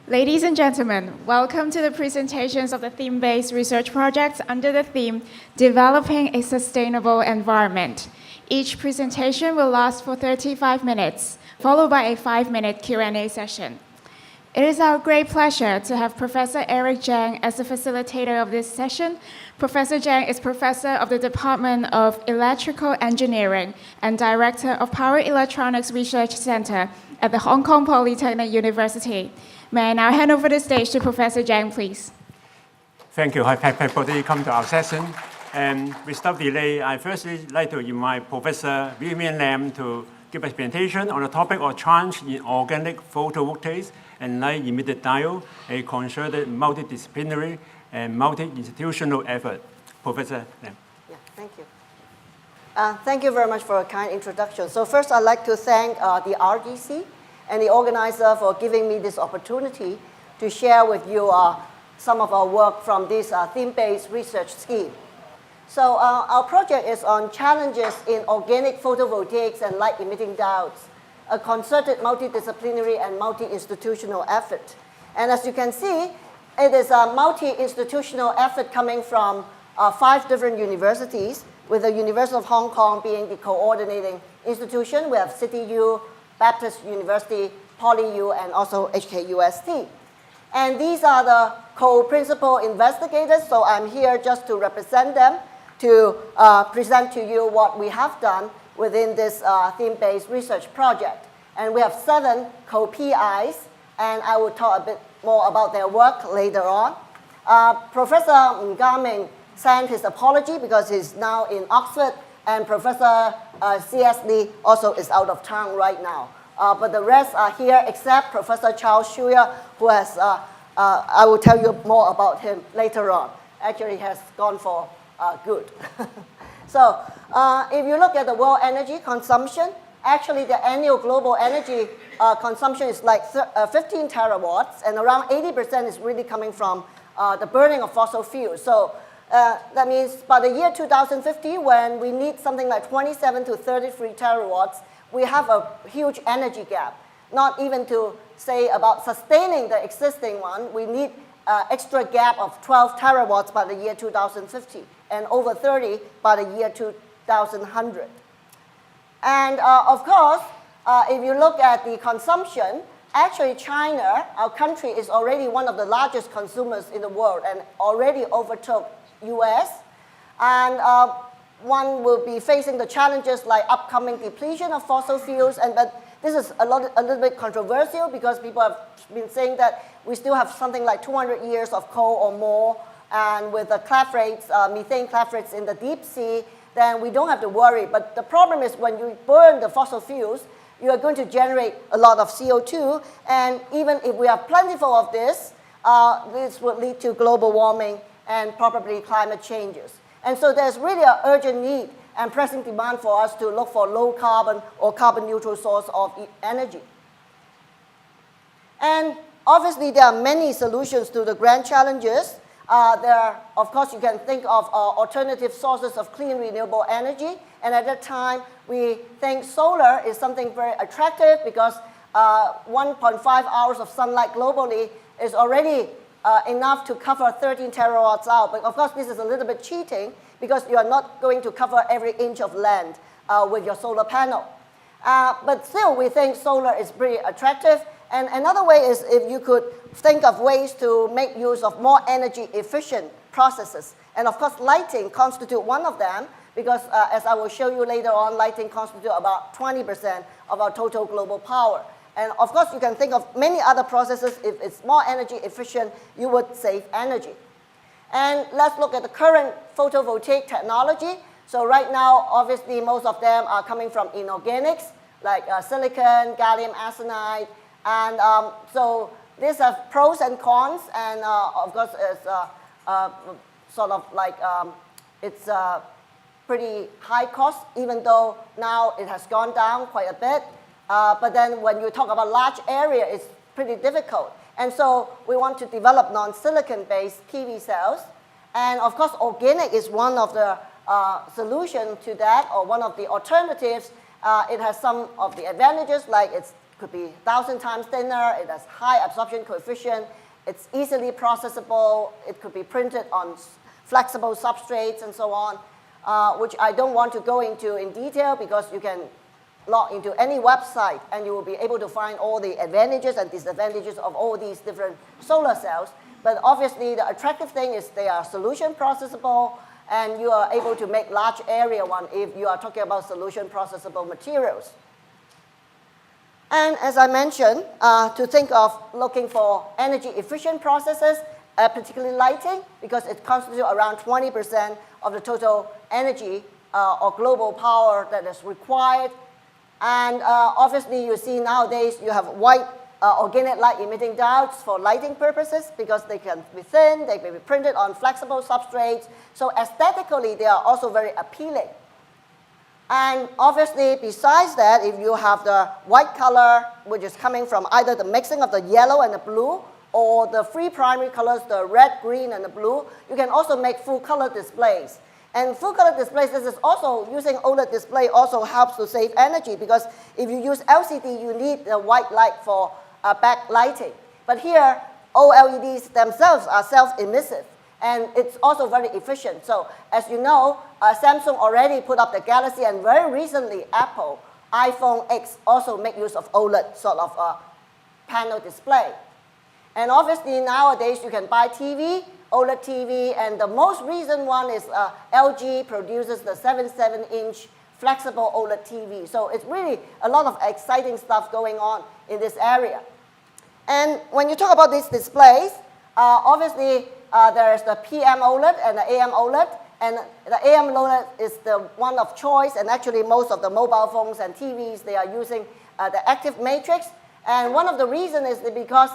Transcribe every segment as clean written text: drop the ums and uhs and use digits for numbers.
Ladies and gentlemen, welcome to the presentations of the theme-based research projects under the theme, Developing a Sustainable Environment. Each presentation will last for 35 minutes, followed by a 5-minute Q&A session. It is our great pleasure to have Professor Eric Zhang as the facilitator of this session. Professor Zhang is Professor of the Department of Electrical Engineering and Director of Power Electronics Research Center at the Hong Kong Polytechnic University. May I now hand over the stage to Professor Zhang, please. Thank you. Hi, for the come to our session. And without delay, I firstly like to invite Professor Vivian Lam to give a presentation on the topic of change in organic photovoltaics and light emitted diode, a concerted multidisciplinary and multi-institutional effort. Professor Lam. Yeah, thank you. Thank you very much for a kind introduction. So first, I'd like to thank the RDC and the organizer for giving me this opportunity to share with you some of our work from this theme-based research scheme. So our project is on challenges in organic photovoltaics and light-emitting diodes, a concerted multidisciplinary and multi-institutional effort. And as you can see, it is a multi-institutional effort coming from 5 different universities, with the University of Hong Kong being the coordinating institution. We have CityU, Baptist University, PolyU, and also HKUST. And these are the co-principal investigators, so I'm here just to represent them, to present to you what we have done within this theme-based research project. And we have 7 co-PIs, and I will talk a bit more about their work later on. Professor Ngaming sent his apology because he's now in Oxford, and Professor C.S. Lee also is out of town right now. But the rest are here except Professor Charles Shuya, who has, I will tell you more about him later on. Actually, he has gone for good. So if you look at the world energy consumption, actually the annual global energy consumption is like 15 terawatts, and around 80% is really coming from the burning of fossil fuels. So that means by the year 2050, when we need something like 27 to 33 terawatts, we have a huge energy gap. Not even to say about sustaining the existing one, we need extra gap of 12 terawatts by the year 2050, and over 30 by the year 2100. And of course, if you look at the consumption, actually China, our country, is already one of the largest consumers in the world and already overtook US. And one will be facing the challenges like upcoming depletion of fossil fuels. But this is a little bit controversial because people have been saying that we still have something like 200 years of coal or more. And with the clathrates, methane clathrates in the deep sea, then we don't have to worry. But the problem is when you burn the fossil fuels, you are going to generate a lot of CO2. And even if we are plentiful of this would lead to global warming and probably climate changes. And so there's really an urgent need and pressing demand for us to look for low carbon or carbon neutral source of energy. And obviously there are many solutions to the grand challenges. Of course, you can think of alternative sources of clean renewable energy. And at that time, we think solar is something very attractive because 1.5 hours of sunlight globally is already enough to cover 13 terawatts out. But of course, this is a little bit cheating because you are not going to cover every inch of land with your solar panel. But still, we think solar is pretty attractive. And another way is if you could think of ways to make use of more energy efficient processes. And of course, lighting constitutes one of them because as I will show you later on, lighting constitutes about 20% of our total global power. And of course, you can think of many other processes. If it's more energy efficient, you would save energy. And let's look at the current photovoltaic technology. So right now, obviously, most of them are coming from inorganics, like silicon, gallium arsenide. And so these have pros and cons. And of course, it's sort of like it's pretty high cost, even though now it has gone down quite a bit. But then when you talk about large area, it's pretty difficult. And so we want to develop non-silicon-based PV cells. And of course, organic is one of the solutions to that, or one of the alternatives. It has some of the advantages, like it's could be 1,000 times thinner, it has high absorption coefficient, it's easily processable, it could be printed on flexible substrates and so on, which I don't want to go into in detail because you can log into any website and you will be able to find all the advantages and disadvantages of all these different solar cells. But obviously the attractive thing is they are solution processable and you are able to make large area one if you are talking about solution processable materials. And as I mentioned, to think of looking for energy efficient processes, particularly lighting, because it constitutes around 20% of the total energy or global power that is required. And obviously, you see nowadays you have white organic light emitting diodes for lighting purposes because they can be thin, they can be printed on flexible substrates. So aesthetically, they are also very appealing. And obviously, besides that, if you have the white color, which is coming from either the mixing of the yellow and the blue, or the three primary colors, the red, green, and the blue, you can also make full color displays. And full color displays, this is also, using OLED display also helps to save energy because if you use LCD, you need the white light for backlighting. But here, OLEDs themselves are self-emissive, and it's also very efficient. So as you know, Samsung already put up the Galaxy, and very recently, Apple, iPhone X also make use of OLED sort of panel display. And obviously, nowadays, you can buy TV, OLED TV, and the most recent one is LG produces the 77-inch flexible OLED TV. So it's really a lot of exciting stuff going on in this area. And when you talk about these displays, obviously, there is the PM OLED and the AM OLED. And the AM OLED is the one of choice, and actually most of the mobile phones and TVs, they are using the active matrix. And one of the reasons is because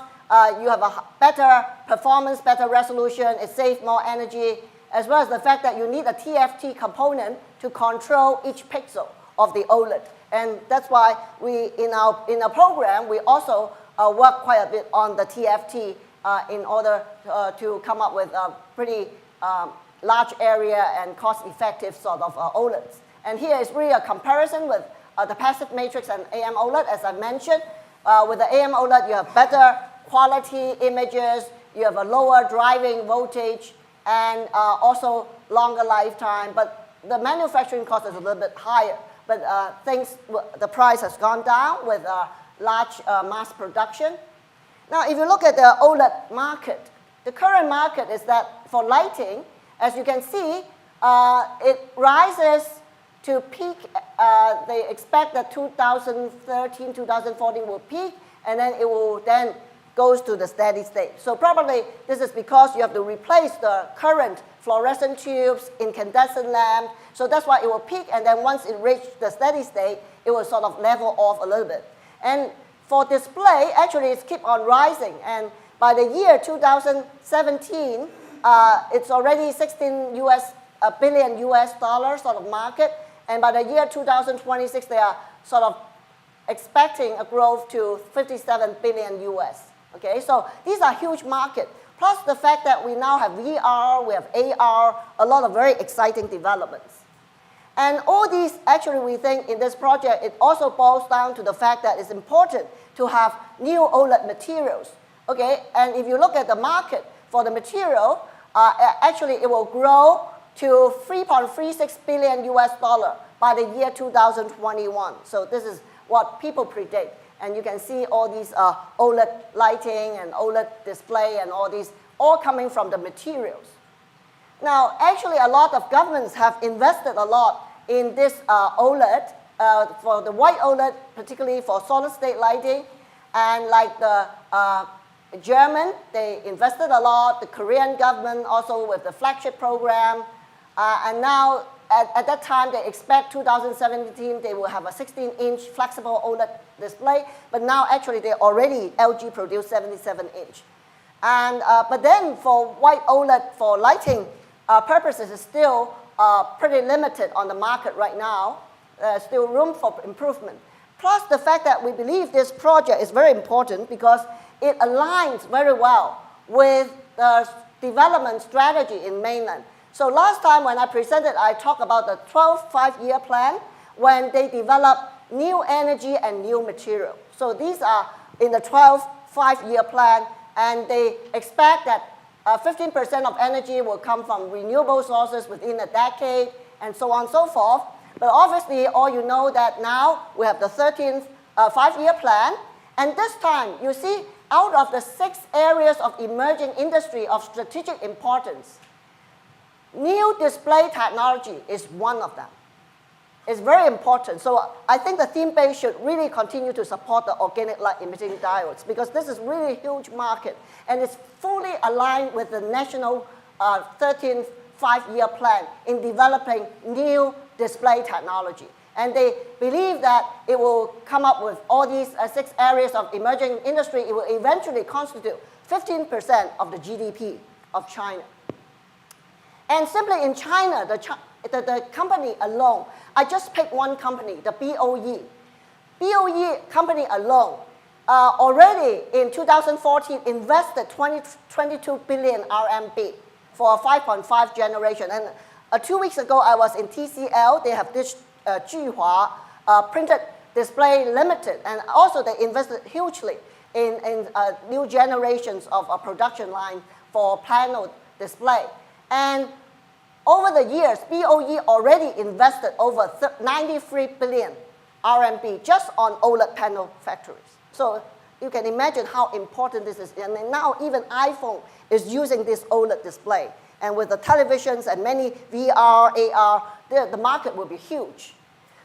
you have a better performance, better resolution, it saves more energy, as well as the fact that you need a TFT component to control each pixel of the OLED. And that's why we, in our program, we also work quite a bit on the TFT in order to come up with a pretty large area and cost-effective sort of OLEDs. And here is really a comparison with the passive matrix and AM OLED, as I mentioned. With the AM OLED, you have better quality images, you have a lower driving voltage, and also longer lifetime. But the manufacturing cost is a little bit higher. But the price has gone down with large mass production. Now, if you look at the OLED market, the current market is that for lighting, as you can see, it rises to peak. They expect that 2013, 2014 will peak, and then it will then goes to the steady state. So probably this is because you have to replace the current fluorescent tubes, incandescent lamp. So that's why it will peak, and then once it reaches the steady state, it will sort of level off a little bit. And for display, actually it's keep on rising. And by the year 2017, it's already 16 billion US dollars sort of market. And by the year 2026, they are sort of expecting a growth to 57 billion US. Okay, so these are huge markets. Plus the fact that we now have VR, we have AR, a lot of very exciting developments. And all these, actually, we think in this project, it also boils down to the fact that it's important to have new OLED materials. Okay, and if you look at the market for the material, actually it will grow to 3.36 billion US dollar by the year 2021. So this is what people predict. And you can see all these OLED lighting and OLED display and all these, all coming from the materials. Now, actually, a lot of governments have invested a lot in this OLED, for the white OLED, particularly for solid-state lighting. And like the German, they invested a lot. The Korean government also with the flagship program. And now, at that time, they expect 2017, they will have a 16-inch flexible OLED display. But now, actually, they already, LG produced 77-inch. And, but then for white OLED for lighting purposes, is still pretty limited on the market right now. Still room for improvement. Plus the fact that we believe this project is very important because it aligns very well with the development strategy in mainland. So last time when I presented, I talked about the 12 5-year plan when they develop new energy and new material. So these are in the 12th five-year plan, and they expect that 15% of energy will come from renewable sources within a decade, and so on and so forth. But obviously, all you know that now we have the 13th five-year plan, and this time, you see, out of the 6 areas of emerging industry of strategic importance, new display technology is one of them. It's very important. So I think the theme base should really continue to support the organic light emitting diodes, because this is really a huge market, and it's fully aligned with the national 13th five-year plan in developing new display technology. And they believe that it will come up with all these 6 areas of emerging industry. It will eventually constitute 15% of the GDP of China. And simply in China, the company alone, I just picked one company, the BOE. BOE company alone already in 2014 invested 22 billion RMB for a 5.5 generation. And 2 weeks ago, I was in TCL. They have this Juhua printed display limited, and also they invested hugely in new generations of a production line for panel display. And over the years, BOE already invested over 93 billion RMB just on OLED panel factories. So you can imagine how important this is. And now even iPhone is using this OLED display. And with the televisions and many VR, AR, the market will be huge.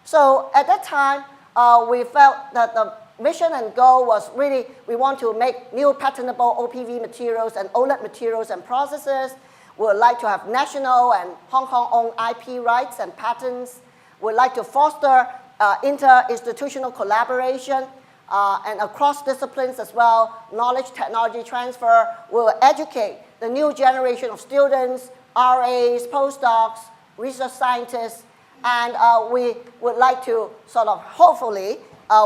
So at that time, we felt that the mission and goal was really, we want to make new patentable OPV materials and OLED materials and processes. We would like to have national and Hong Kong-owned IP rights and patents. We would like to foster inter-institutional collaboration and across disciplines as well, knowledge technology transfer. We will educate the new generation of students, RAs, postdocs, research scientists, and we would like to sort of, hopefully,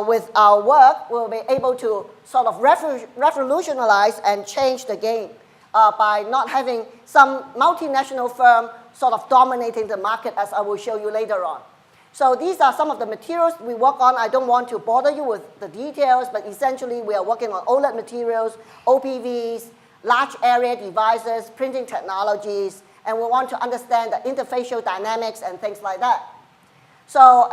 with our work, we'll be able to sort of revolutionize and change the game by not having some multinational firm sort of dominating the market, as I will show you later on. So these are some of the materials we work on. I don't want to bother you with the details, but essentially we are working on OLED materials, OPVs, large area devices, printing technologies, and we want to understand the interfacial dynamics and things like that. So,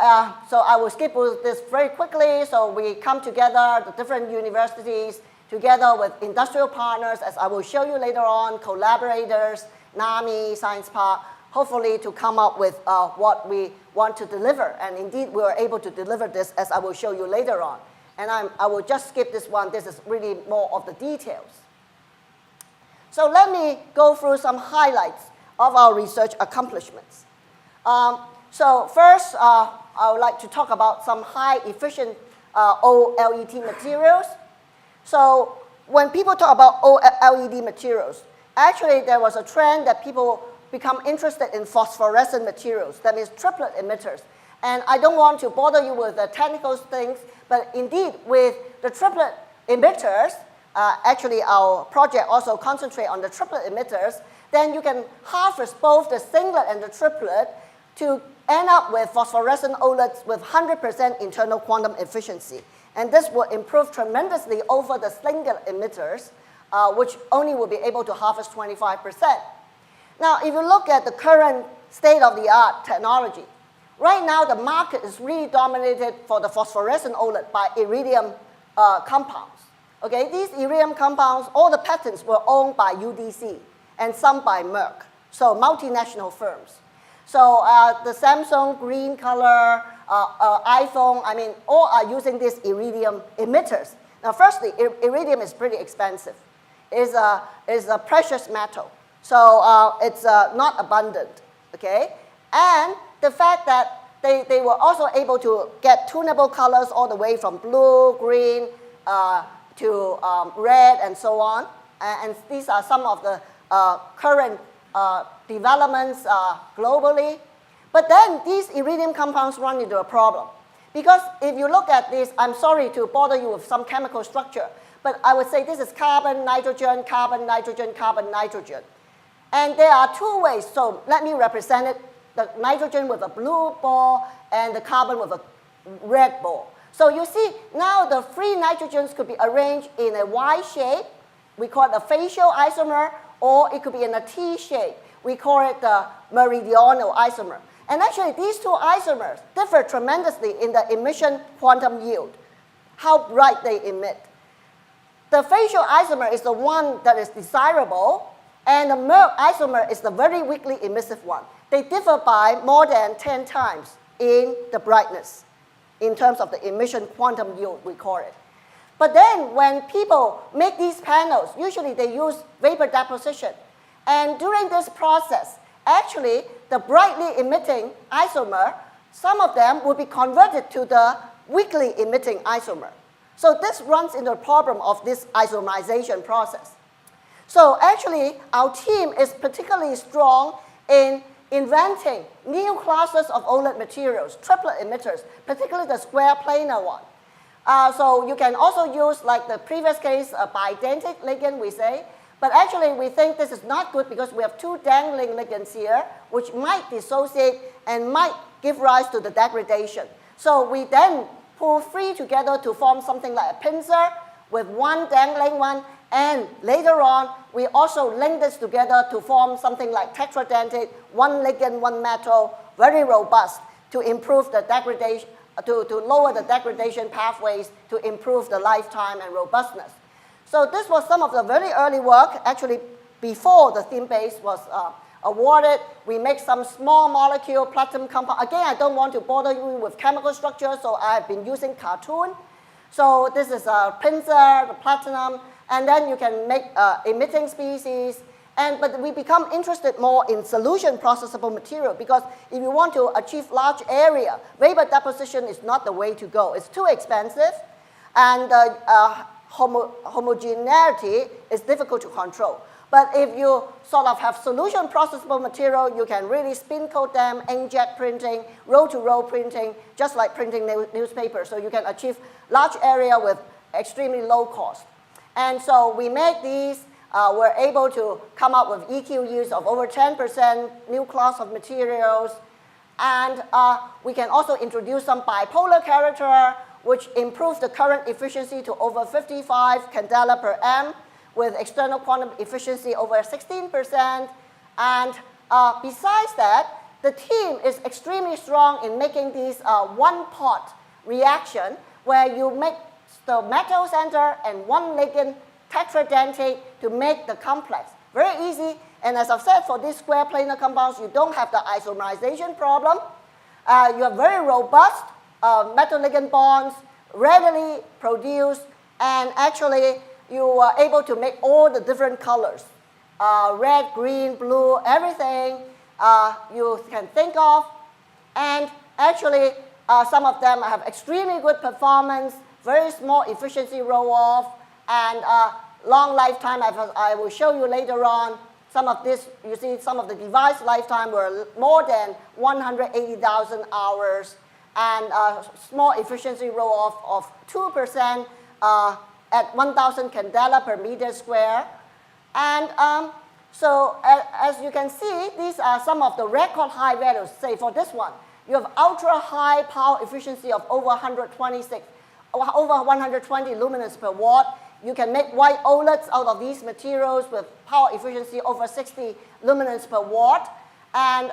so I will skip this very quickly. So we come together, the different universities, together with industrial partners, as I will show you later on, collaborators, NAMI, Science Park, hopefully to come up with what we want to deliver. And indeed, we were able to deliver this, as I will show you later on. And I will just skip this one. This is really more of the details. So let me go through some highlights of our research accomplishments. So first, I would like to talk about some high-efficient OLED materials. So when people talk about OLED materials, actually there was a trend that people become interested in phosphorescent materials, that means triplet emitters. And I don't want to bother you with the technical things, but indeed with the triplet emitters, actually our project also concentrates on the triplet emitters, then you can harvest both the singlet and the triplet to end up with phosphorescent OLEDs with 100% internal quantum efficiency. And this will improve tremendously over the singlet emitters, which only will be able to harvest 25%. Now, if you look at the current state-of-the-art technology, right now the market is really dominated for the phosphorescent OLED by iridium compounds. Okay, these iridium compounds, all the patents were owned by UDC and some by Merck, so multinational firms. So the Samsung green color, iPhone, I mean, all are using these iridium emitters. Now, firstly, iridium is pretty expensive. It's a precious metal, so it's not abundant, okay? And the fact that they were also able to get tunable colors all the way from blue, green, to red, and so on. And these are some of the current developments globally. But then these iridium compounds run into a problem. Because if you look at this, I'm sorry to bother you with some chemical structure, but I would say this is carbon, nitrogen, carbon, nitrogen, carbon, nitrogen. And there are two ways. So let me represent it, the nitrogen with a blue ball and the carbon with a red ball. So you see now the free nitrogens could be arranged in a Y shape. We call it a facial isomer, or it could be in a T shape. We call it the meridional isomer. And actually, these two isomers differ tremendously in the emission quantum yield, how bright they emit. The facial isomer is the one that is desirable, and the Merck isomer is the very weakly emissive one. They differ by more than 10 times in the brightness, in terms of the emission quantum yield, we call it. But then when people make these panels, usually they use vapor deposition. And during this process, actually, the brightly emitting isomer, some of them will be converted to the weakly emitting isomer. So this runs into the problem of this isomerization process. So actually, our team is particularly strong in inventing new classes of OLED materials, triplet emitters, particularly the square planar one. So you can also use, like the previous case, a bidentate ligand, we say. But actually, we think this is not good because we have two dangling ligands here, which might dissociate and might give rise to the degradation. So we then pull three together to form something like a pincer with one dangling one. And later on, we also link this together to form something like tetradentate, one ligand, one metal, very robust to improve the degradation, to lower the degradation pathways, to improve the lifetime and robustness. So this was some of the very early work, actually before the theme base was awarded. We make some small molecule platinum compound. Again, I don't want to bother you with chemical structure, so I've been using cartoon. So this is a pincer, the platinum, and then you can make emitting species. But we become interested more in solution processable material because if you want to achieve large area, vapor deposition is not the way to go. It's too expensive, and homogeneity is difficult to control. But if you sort of have solution processable material, you can really spin coat them, inkjet printing, row-to-row printing, just like printing newspapers. So you can achieve large area with extremely low cost. And so we make these. We're able to come up with EQ yields of over 10%, new class of materials. And we can also introduce some bipolar character, which improves the current efficiency to over 55 candela per M, with external quantum efficiency over 16%. And besides that, the team is extremely strong in making these one-pot reaction, where you make the metal center and one ligand tetradentate to make the complex. Very easy, and as I've said, for these square planar compounds, you don't have the isomerization problem. You have very robust metal ligand bonds, readily produced, and actually you are able to make all the different colors. Red, green, blue, everything you can think of. And actually, some of them have extremely good performance, very small efficiency roll-off, and long lifetime. I will show you later on. Some of this, you see, some of the device lifetime were more than 180,000 hours, and small efficiency roll-off of 2% at 1,000 candela per meter square. And so as you can see, these are some of the record high values. Say for this one, you have ultra high power efficiency of over 120 lumens per watt. You can make white OLEDs out of these materials with power efficiency over 60 lumens per watt. And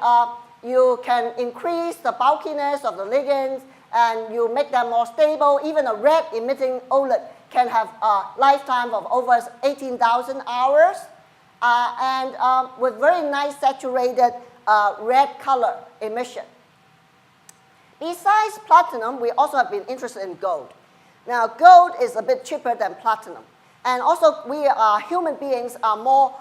you can increase the bulkiness of the ligands, and you make them more stable. Even a red emitting OLED can have a lifetime of over 18,000 hours, and with very nice saturated red color emission. Besides platinum, we also have been interested in gold. Now, gold is a bit cheaper than platinum. And also, human beings are more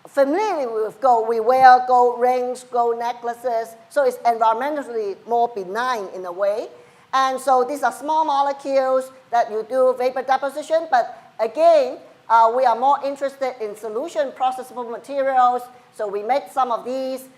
familiar with gold. We wear gold rings, gold necklaces, so it's environmentally more benign in a way. And so these are small molecules that you do vapor deposition, but again, we are more interested in solution processable materials, so we make some of these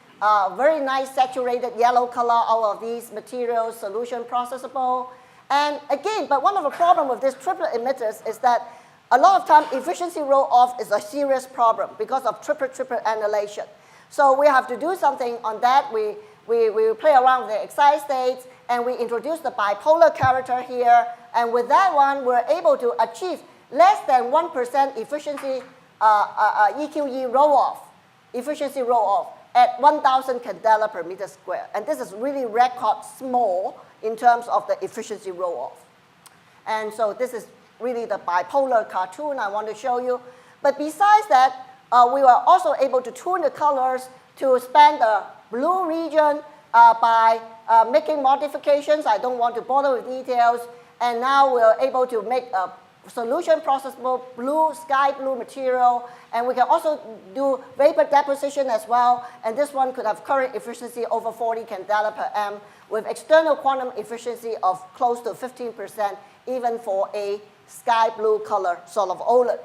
very nice saturated yellow color out of these materials, solution processable. And again, but one of the problems with these triplet emitters is that a lot of time efficiency roll-off is a serious problem because of triplet annihilation. So we have to do something on that. We we play around with the excited states, and we introduce the bipolar character here. And with that one, we're able to achieve less than 1% efficiency EQE roll-off, efficiency roll-off at 1,000 candela per meter square. And this is really record small in terms of the efficiency roll-off. And so this is really the bipolar cartoon I want to show you. But besides that, we were also able to tune the colors to span the blue region by making modifications. I don't want to bother with details. And now we're able to make a solution processable blue, sky blue material. And we can also do vapor deposition as well. And this one could have current efficiency over 40 candela per amp with external quantum efficiency of close to 15%, even for a sky blue color sort of OLED.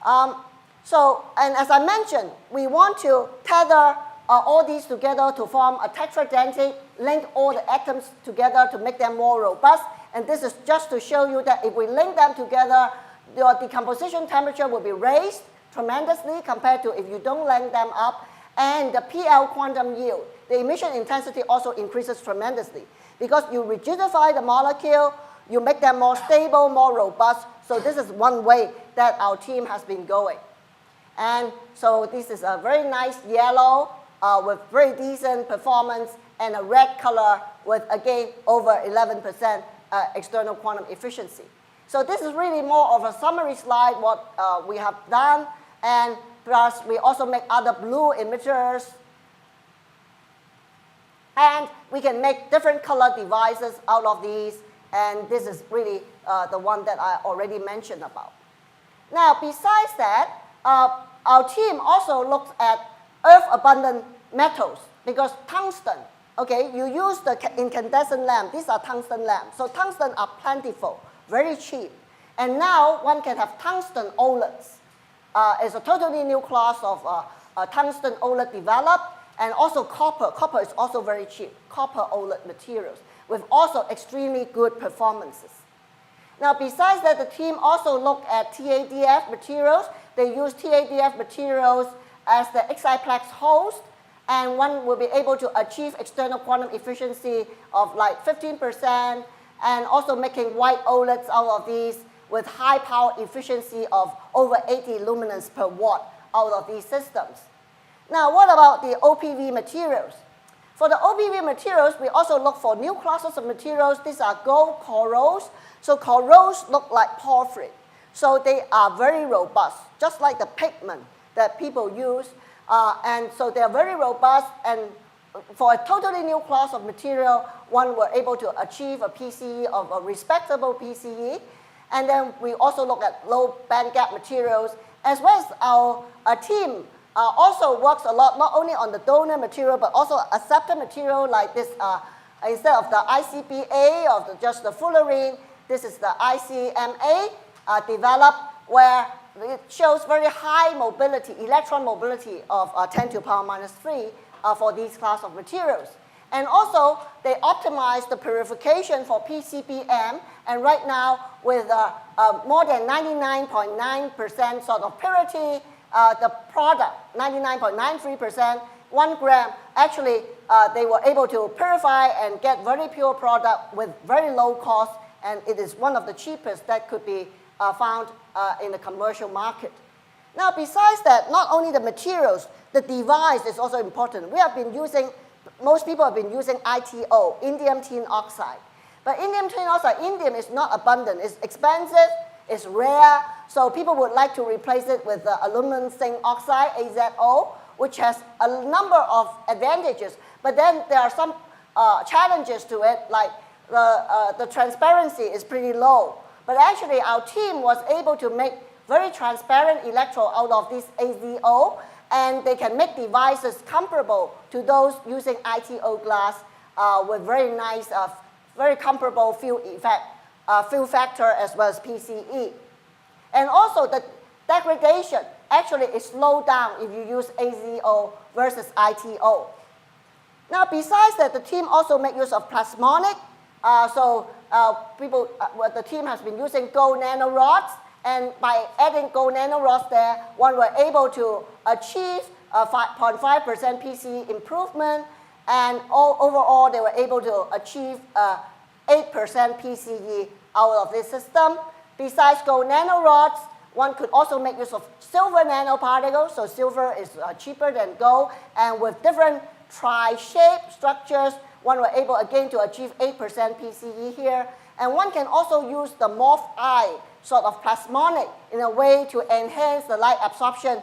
And as I mentioned, we want to tether all these together to form a tetradentate, link all the atoms together to make them more robust. And this is just to show you that if we link them together, your decomposition temperature will be raised tremendously compared to if you don't link them up. And the PL quantum yield, the emission intensity also increases tremendously because you rigidify the molecule, you make them more stable, more robust. So this is one way that our team has been going. And so this is a very nice yellow with very decent performance and a red color with, again, over 11% external quantum efficiency. So this is really more of a summary slide, what we have done. And plus, we also make other blue emitters. And we can make different color devices out of these. And this is really the one that I already mentioned about. Now, besides that, our team also looks at earth-abundant metals because tungsten, okay, you use the incandescent lamp. These are tungsten lamps. So tungsten are plentiful, very cheap. And now one can have tungsten OLEDs. It's a totally new class of tungsten OLED developed. And also copper. Copper is also very cheap, copper OLED materials with also extremely good performances. Now, besides that, the team also looked at TADF materials. They use TADF materials as the Exciplex host, and one will be able to achieve external quantum efficiency of like 15%, and also making white OLEDs out of these with high power efficiency of over 80 luminance per watt out of these systems. Now, what about the OPV materials? For the OPV materials, we also look for new classes of materials. These are gold corals. So corals look like porphyry. So they are very robust, just like the pigment that people use. And so they are very robust. And for a totally new class of material, one were able to achieve a PCE of a respectable PCE. And then we also look at low band gap materials, as well as our team also works a lot, not only on the donor material, but also acceptor material like this. Instead of the ICBA or just the fullerene, this is the ICMA developed, where it shows very high mobility, electron mobility of 10 to the power minus 3 for these class of materials. And also, they optimize the purification for PCBM, and right now, with more than 99.9% sort of purity, the product, 99.93%, 1 gram, actually, they were able to purify and get very pure product with very low cost, and it is one of the cheapest that could be found in the commercial market. Now, besides that, not only the materials, the device is also important. We have been using, most people have been using ITO, indium tin oxide. But indium tin oxide, indium is not abundant. It's expensive, it's rare, so people would like to replace it with aluminum zinc oxide, AZO, which has a number of advantages. But then there are some challenges to it, like the transparency is pretty low. But actually, our team was able to make very transparent electrode out of this AZO, and they can make devices comparable to those using ITO glass with very nice, very comparable field effect, field factor as well as PCE. And also the degradation actually is slowed down if you use AZO versus ITO. Now, besides that, the team also make use of plasmonic. The team has been using gold nanorods, and by adding gold nanorods there, one were able to achieve a 5.5% PCE improvement And overall, they were able to achieve 8% PCE out of this system. Besides gold nanorods, one could also make use of silver nanoparticles. So silver is cheaper than gold. And with different tri-shaped structures, one were able again to achieve 8% PCE here. And one can also use the morph eye, sort of plasmonic, in a way to enhance the light absorption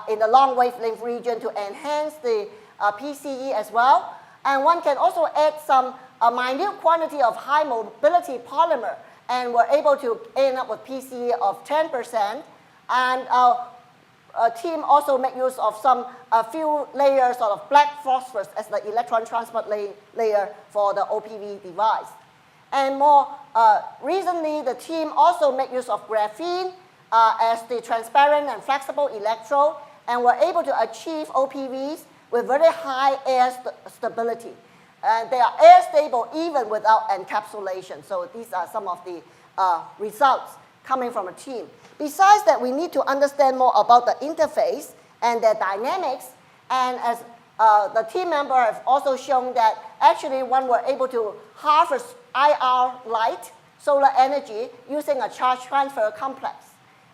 in the long wavelength region to enhance the PCE as well. And one can also add some minute quantity of high mobility polymer, and we're able to end up with PCE of 10%. And our team also make use of a few layers of black phosphorus as the electron transport layer for the OPV device. And more recently, the team also make use of graphene as the transparent and flexible electrode, and were able to achieve OPVs with very high air stability. And they are air stable even without encapsulation. So these are some of the results coming from a team. Besides that, we need to understand more about the interface and their dynamics. And as the team member have also shown that actually one were able to harvest IR light, solar energy, using a charge transfer complex.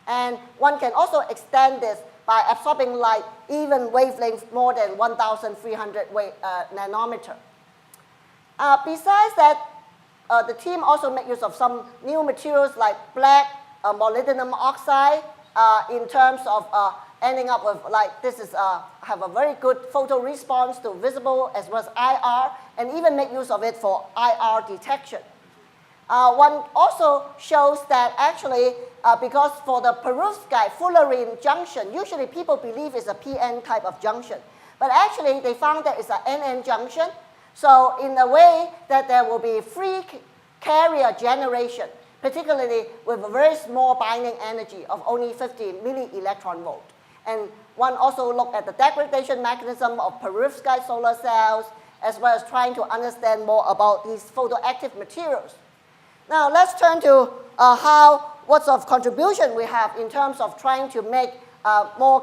And one can also extend this by absorbing light even wavelengths more than 1,300 nanometer. Besides that, the team also make use of some new materials like black molybdenum oxide in terms of ending up with this is have a very good photo response to visible as well as IR, and even make use of it for IR detection. One also shows that actually, because for the perovskite fullerene junction, usually people believe it's a PN type of junction. But actually, they found that it's an NN junction. So in a way that there will be free carrier generation, particularly with a very small binding energy of only 50 milli-electron volt. And one also looked at the degradation mechanism of perovskite solar cells, as well as trying to understand more about these photoactive materials. Now let's turn to what sort of contribution we have in terms of trying to make more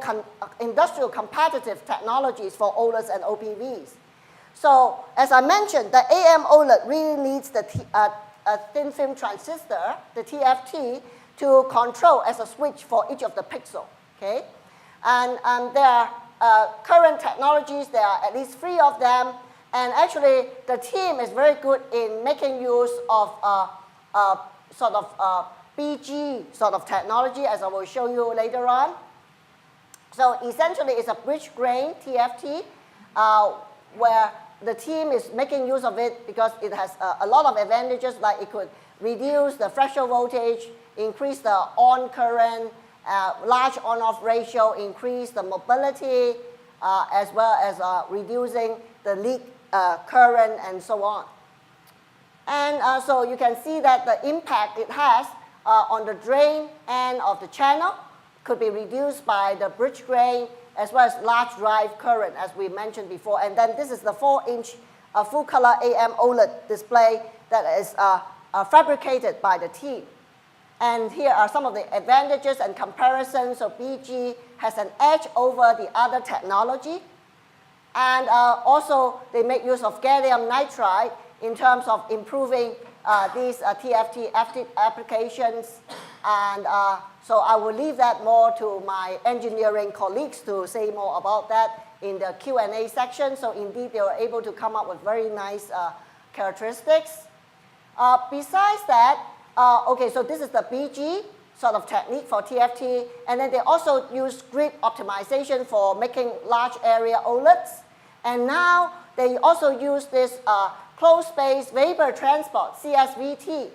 industrial competitive technologies for OLEDs and OPVs. So as I mentioned, the AM OLED really needs the thin film transistor, the TFT, to control as a switch for each of the pixels. Okay? And there are current technologies, there are at least 3 of them. And actually, the team is very good in making use of BG sort of technology, as I will show you later on. So essentially, it's a bridge grain TFT, where the team is making use of it because it has a lot of advantages, like it could reduce the threshold voltage, increase the on current, large on-off ratio, increase the mobility, as well as reducing the leak current, and so on. And so you can see that the impact it has on the drain end of the channel could be reduced by the bridge grain, as well as large drive current, as we mentioned before. And then this is the 4-inch full-color AM OLED display that is fabricated by the team. And here are some of the advantages and comparisons. So BG has an edge over the other technology. And also, they make use of gallium nitride in terms of improving these TFT applications. And so I will leave that more to my engineering colleagues to say more about that in the Q&A section. So indeed, they were able to come up with very nice characteristics. Besides that, okay, so this is the BG sort of technique for TFT. And then they also use grid optimization for making large area OLEDs. And now they also use this closed space vapor transport, CSVT,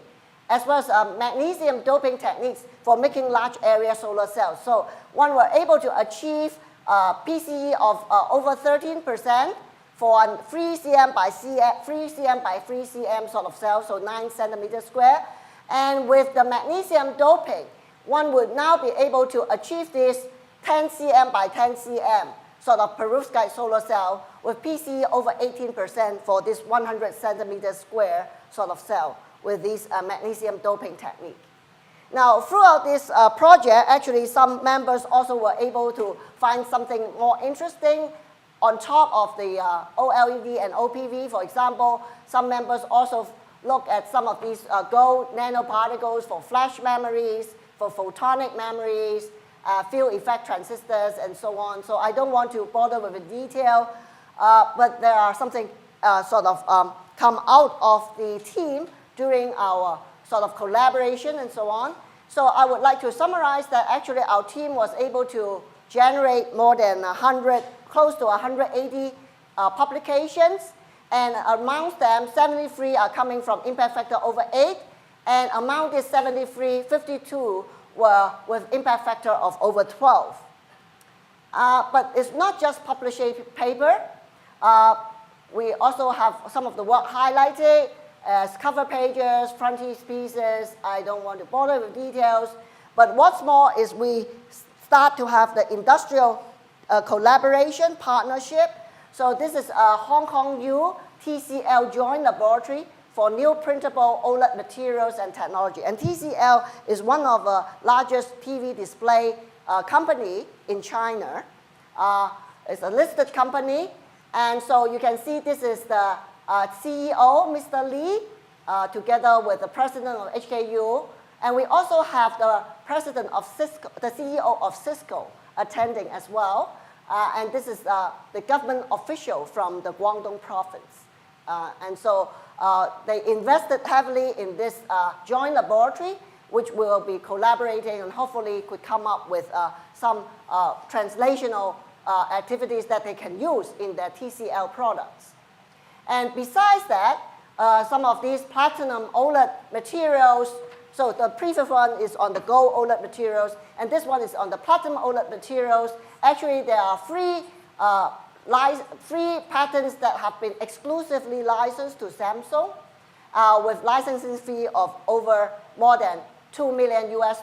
as well as magnesium doping techniques for making large area solar cells. So one were able to achieve PCE of over 13% for a 3 cm by 3 cm sort of cell, so 9 centimeters square. And with the magnesium doping, one would now be able to achieve this 10 cm by 10 cm sort of perovskite solar cell with PCE over 18% for this 100 centimeters square sort of cell with this magnesium doping technique. Now, throughout this project, actually some members also were able to find something more interesting on top of the OLED and OPV, for example, some members also look at some of these gold nanoparticles for flash memories, for photonic memories, field effect transistors, and so on. So I don't want to bother with the detail, but there are something come out of the team during our sort of collaboration and so on. So I would like to summarize that actually our team was able to generate more than 100, close to 180 publications, and amongst them, 73 are coming from impact factor over 8, and among these 73, 52 were with impact factor of over 12. But it's not just publishing paper. We also have some of the work highlighted as cover pages, frontispieces. I don't want to bother with details. But what's more is we start to have the industrial collaboration, partnership. So this is a Hong Kong U TCL joint laboratory for new printable OLED materials and technology. And TCL is one of the largest PV display company in China. It's a listed company. And so you can see this is the CEO, Mr. Lee, together with the president of HKU. And we also have the president of Cisco, the CEO of Cisco attending as well. And this is the government official from the Guangdong province. And so they invested heavily in this joint laboratory, which will be collaborating and hopefully could come up with some translational activities that they can use in their TCL products. And besides that, some of these platinum OLED materials, so the previous one is on the gold OLED materials, and this one is on the platinum OLED materials. Actually, there are three patents that have been exclusively licensed to Samsung with licensing fee of over more than $2 million US.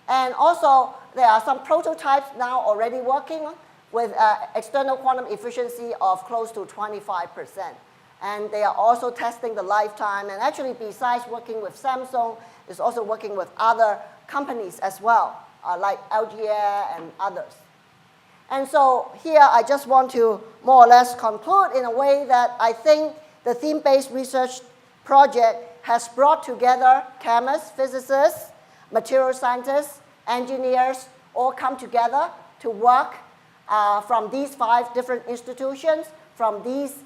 And also, there are some prototypes now already working with external quantum efficiency of close to 25%. And they are also testing the lifetime. And actually, besides working with Samsung, is also working with other companies as well, like LGA and others. And so here, I just want to more or less conclude in a way that I think the theme-based research project has brought together chemists, physicists, material scientists, engineers, all come together to work from these 5 different institutions, from these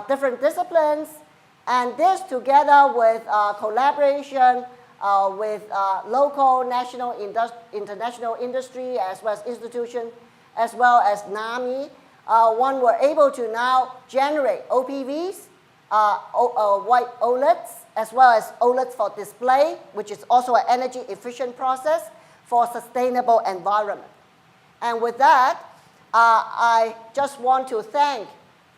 different disciplines, and this together with collaboration with local, national, international industry, as well as institutions, as well as NAMI, one were able to now generate OPVs, white OLEDs, as well as OLEDs for display, which is also an energy efficient process for sustainable environment. And with that, I just want to thank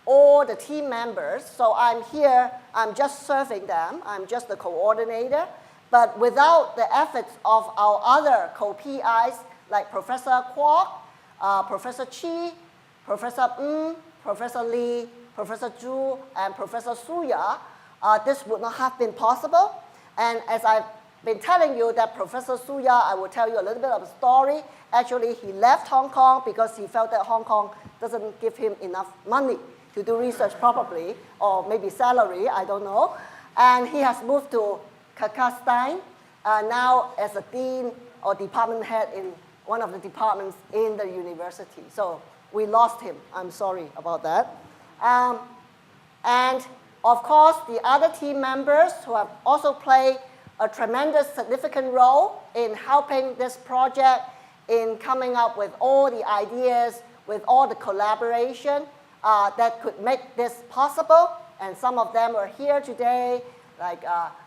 all the team members. So I'm here, I'm just serving them. I'm just the coordinator. But without the efforts of our other co-PIs, like Professor Kwok, Professor Chi, Professor Ng, Professor Lee, Professor Zhu, and Professor Suya, this would not have been possible. And as I've been telling you that Professor Suya, I will tell you a little bit of a story. Actually, he left Hong Kong because he felt that Hong Kong doesn't give him enough money to do research probably, or maybe salary, I don't know. And he has moved to Kazakhstan now as a dean or department head in one of the departments in the university. So we lost him. I'm sorry about that. And of course, the other team members who have also played a tremendous significant role in helping this project, in coming up with all the ideas, with all the collaboration that could make this possible. And some of them are here today, like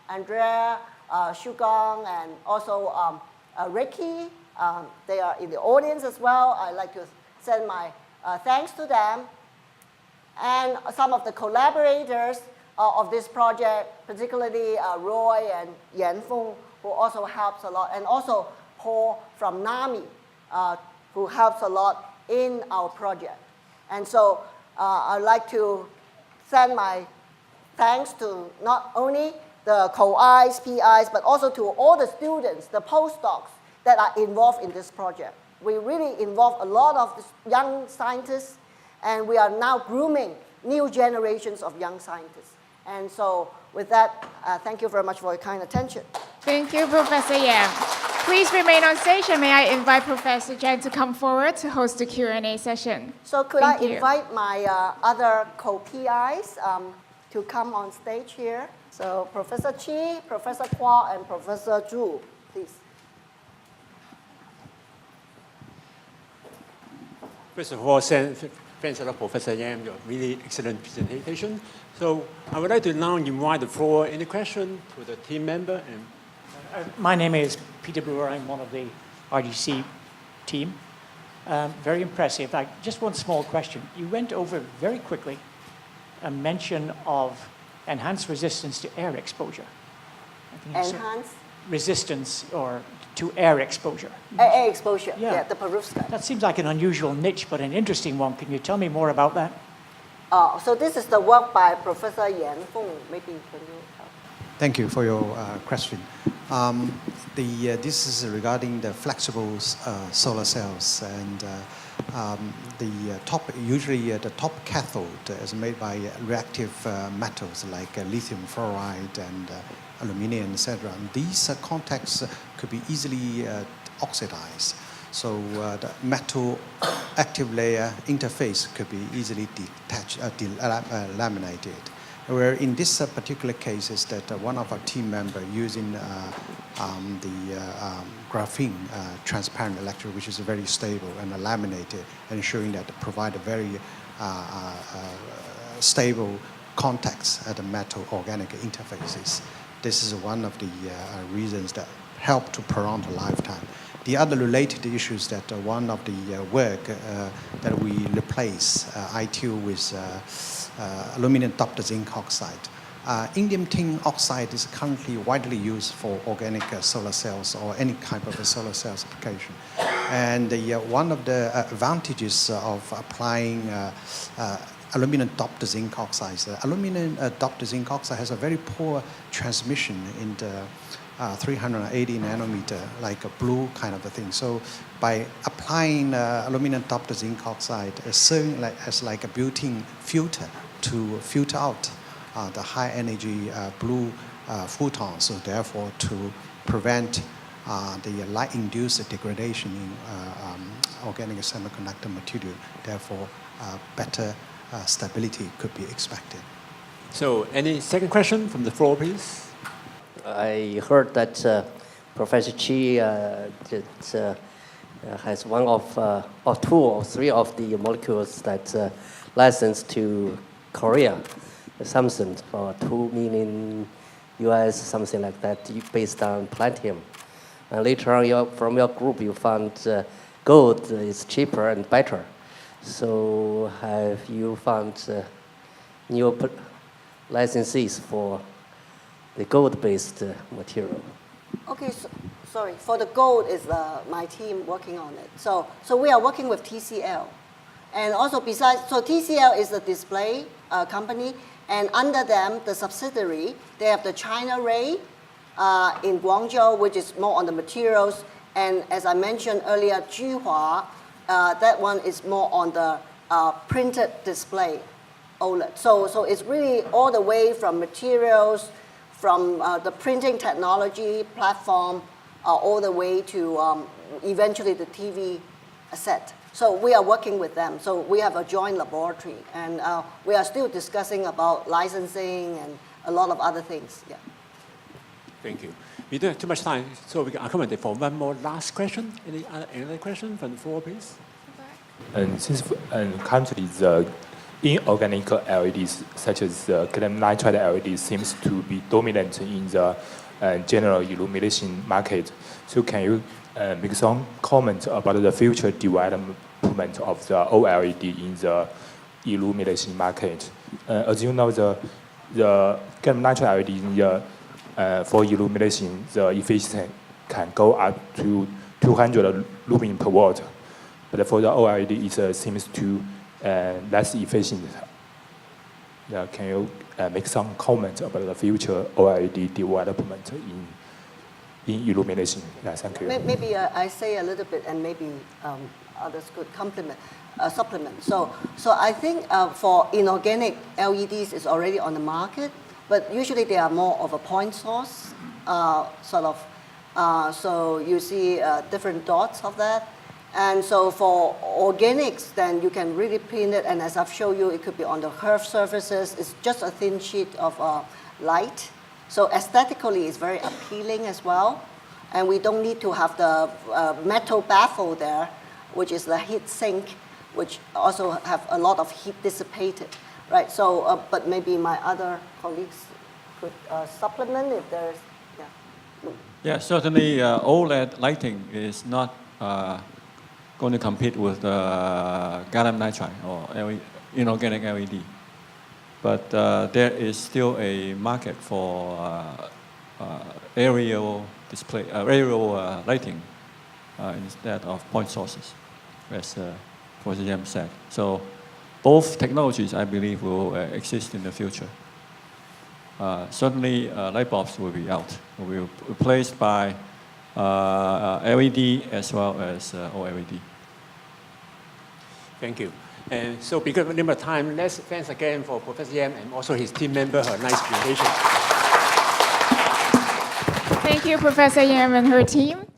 Andrea, Shugong, and also Ricky. They are in the audience as well. I'd like to send my thanks to them. And some of the collaborators of this project, particularly Roy and Yan Feng, who also helps a lot, and also Paul from NAMI, who helps a lot in our project. And so I'd like to send my thanks to not only the co-Is, PIs, but also to all the students, the postdocs that are involved in this project. We really involve a lot of young scientists And we are now grooming new generations of young scientists. And so with that, thank you very much for your kind attention. Thank you, Professor Yam. Please remain on stage, and may I invite Professor Chen to come forward to host the Q&A session. So could Thank I you. invite my other co-PIs to come on stage here? So Professor Chi, Professor Kwa, and Professor Zhu, please. First of all, thanks a lot, Professor Yam, your really excellent presentation. So I would like to now invite the floor. Any question to the team member? My name is Peter Brewer. I'm one of the RDC team. Very impressive. Just one small question. You went over very quickly a mention of enhanced resistance to air exposure. I think you said Enhance resistance or to air exposure. air exposure, Yeah. yeah, the perovskite. That seems like an unusual niche, but an interesting one. Can you tell me more about that? So this is the work by Professor Yan Feng. Maybe can you help? Thank you for your question. This is regarding the flexible solar cells, and usually the top cathode is made by reactive metals like lithium fluoride and aluminum, etc. And these contacts could be easily oxidized. So the metal active layer interface could be easily laminated. Where in this particular case is that one of our team members using graphene transparent electrode, which is very stable and laminated, and showing that provide a very stable contacts at the metal organic interfaces. This is one of the reasons that help to prolong the lifetime. The other related issues that one of the work that we replace ITU with aluminum doped zinc oxide. Indium tin oxide is currently widely used for organic solar cells or any type of a solar cells application. And one of the advantages of applying aluminum doped zinc oxides, aluminum doped zinc oxide has a very poor transmission in the 380 nanometer, like a blue kind of a thing. So by applying aluminum doped zinc oxide, it's serving as like a built-in filter to filter out the high energy blue photons, so therefore to prevent the light-induced degradation in organic semiconductor material. Therefore, better stability could be expected. So any second question from the floor, please? I heard that Professor Chi has one of, or two or three of the molecules that licensed to Korea, Samsung, for $2 million US, something like that, based on platinum. And later on, from your group, you found gold is cheaper and better. So have you found new licensees for the gold-based material? Okay, so, sorry. For the gold is my team working on it. So we are working with TCL. And also besides, so TCL is a display company, and under them, the subsidiary, they have the China Ray in Guangzhou, which is more on the materials. And as I mentioned earlier, Juhua, that one is more on the printed display OLED. So it's really all the way from materials, from the printing technology platform, all the way to eventually the TV set. So we are working with them. So we have a joint laboratory, and we are still discussing about licensing and a lot of other things. Yeah. Thank you. We don't have too much time, so we can accommodate for one more last question. Any other question from the floor, please? And currently the inorganic LEDs, such as gallium nitride LED, seems to be dominant in the general illumination market. So can you make some comment about the future development of the OLED in the illumination market? As you know, the gallium nitride LED in the, for illumination, the efficiency can go up to 200 lumen per watt. But for the OLED, it seems to less efficient. Can you make some comments about the future OLED development in illumination? Thank you. Maybe I say a little bit, and maybe others could supplement. So I think for inorganic LEDs is already on the market, but usually they are more of a point source, so you see different dots of that. And so for organics, then you can really print it, and as I've shown you, it could be on the curved surfaces. It's just a thin sheet of light. So aesthetically, it's very appealing as well. And we don't need to have the metal baffle there, which is the heat sink, which also have a lot of heat dissipated, right? So, but maybe my other colleagues could supplement if there's, yeah. Yeah, certainly OLED lighting is not going to compete with gallium nitride or inorganic LED. But there is still a market for aerial display, aerial lighting instead of point sources, as Professor Yam said. So both technologies, I believe, will exist in the future. Certainly, light bulbs will be out, will be replaced by LED as well as OLED. Thank you. And so because of limited time, let's thanks again for Professor Yam and also his team member, her nice presentation. Thank you, Professor Yam and her team.